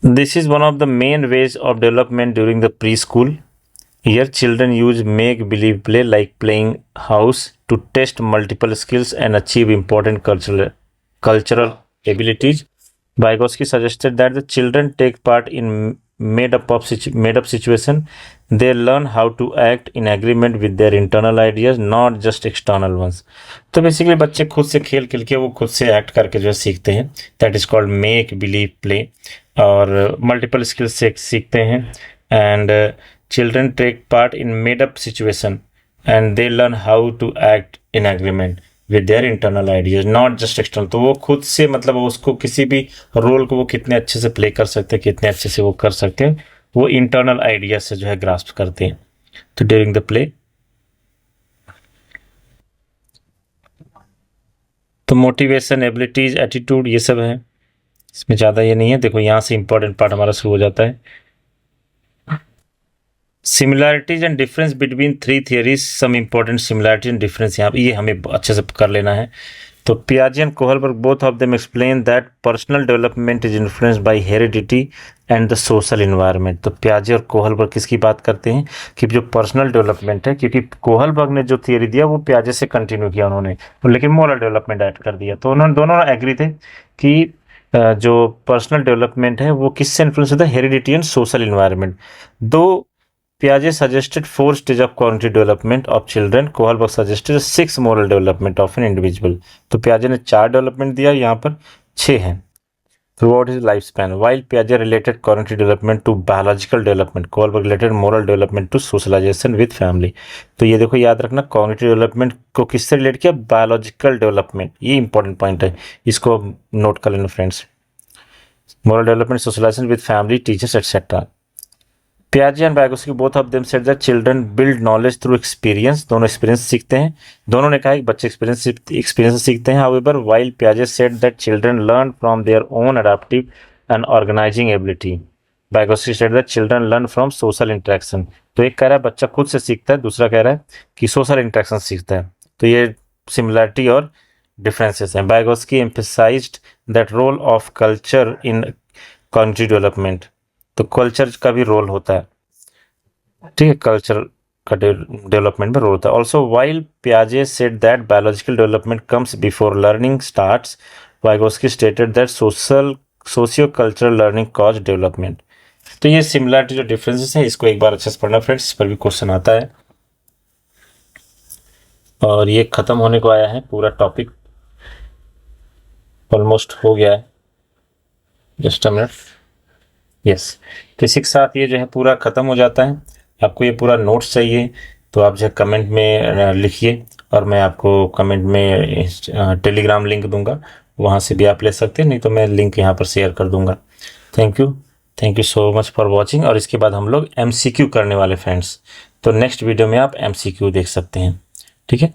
This is one of the main ways of development during the preschool. Here children use make-believe play like playing house to test multiple skills and achieve important cultural abilities. Vygotsky suggested that the children take part in made-up situation. They learn how to act in agreement with their internal ideas, not just external ones. तो basically बच्चे खुद से खेल खेल के वो खुद से एक्ट करके जो है सीखते हैं, that is called make believe play, और मल्टीपल स्किल्स से सीखते हैं। And children take part in made up situation and they learn how to act in agreement with their internal ideas, not just external. तो वो खुद से मतलब उसको किसी भी रोल को वो कितने अच्छे से प्ले कर सकते हैं, कितने अच्छे से वो कर सकते हैं, वो इंटरनल आइडिया से जो है ग्रास्प करते हैं। तो ड्यूरिंग द प्ले तो मोटिवेशन, एबिलिटीज, एटीट्यूड ये सब है, इसमें ज़्यादा ये नहीं है। देखो यहाँ से इंपॉर्टेंट पार्ट हमारा शुरू हो जाता है। Similarities and difference between three theories, some important similarity and difference यहाँ ये हमें अच्छे से कर लेना है। तो पियाजे and Kohlberg both of them explain that personal development is influenced by heredity and the social environment. तो पियाजे और कोहलबर्ग किसकी बात करते हैं कि जो पर्सनल डेवलपमेंट है, क्योंकि कोहलबर्ग ने जो थियरी दिया वो पियाजे से कंटिन्यू किया उन्होंने, लेकिन मोरल डेवलपमेंट ऐड कर दिया। तो उन्होंने दोनों एग्री थे कि जो पर्सनल डेवलपमेंट है वो किससे इन्फ्लुएंस होता है, हेरिडिटी एंड सोशल इन्वायरमेंट। दो Piaget suggested 4 stages of cognitive development of children. Kohlberg suggested 6 moral development of an individual. तो Piaget ने 4 डेवलपमेंट दिया, यहाँ पर 6 हैं throughout his lifespan. While Piaget related cognitive development to biological development, Kohlberg related moral development to socialization with family. तो ये देखो याद रखना, cognitive development को किससे रिलेट किया, बायोलॉजिकल डेवलपमेंट, ये इंपॉर्टेंट पॉइंट है, इसको नोट कर लेना friends. moral development, socialization with family, teachers, etc. Piaget and Vygotsky both of them said that children build knowledge through experience. दोनों एक्सपीरियंस सीखते हैं, दोनों ने कहा कि बच्चे एक्सपीरियंस सीखते हैं। However, while Piaget said that children learn from their own adaptive and organizing ability, Vygotsky said that children learn from social interaction. तो एक कह रहा है बच्चा खुद से सीखता है, दूसरा कह रहा है कि सोशल इंटरेक्शन सीखता है। तो ये सिमिलरिटी और डिफरेंसेस हैं। Vygotsky emphasized that role of culture in cognitive development. तो कल्चर का भी रोल होता है, ठीक है, कल्चर का डेवलपमेंट में रोल होता है। ऑल्सो वाइल पियाजे said that biological development comes before learning starts, Vygotsky stated that socio cultural learning cause development. तो ये सिमिलरिटी जो डिफरेंसेस है इसको एक बार अच्छे से पढ़ना फ्रेंड्स, इस पर भी क्वेश्चन आता है। और ये खत्म होने को आया है, पूरा टॉपिक ऑलमोस्ट हो गया है। Just a minute, yes. तो इसी के साथ ये जो है पूरा ख़त्म हो जाता है। आपको ये पूरा नोट्स चाहिए तो आप जो है कमेंट में लिखिए, और मैं आपको कमेंट में टेलीग्राम लिंक दूंगा, वहाँ से भी आप ले सकते हैं, नहीं तो मैं लिंक यहाँ पर शेयर कर दूंगा। Thank you so much for watching. और इसके बाद हम लोग MCQ करने वाले फ्रेंड्स, तो नेक्स्ट वीडियो में आप MCQ देख सकते हैं, ठीक है।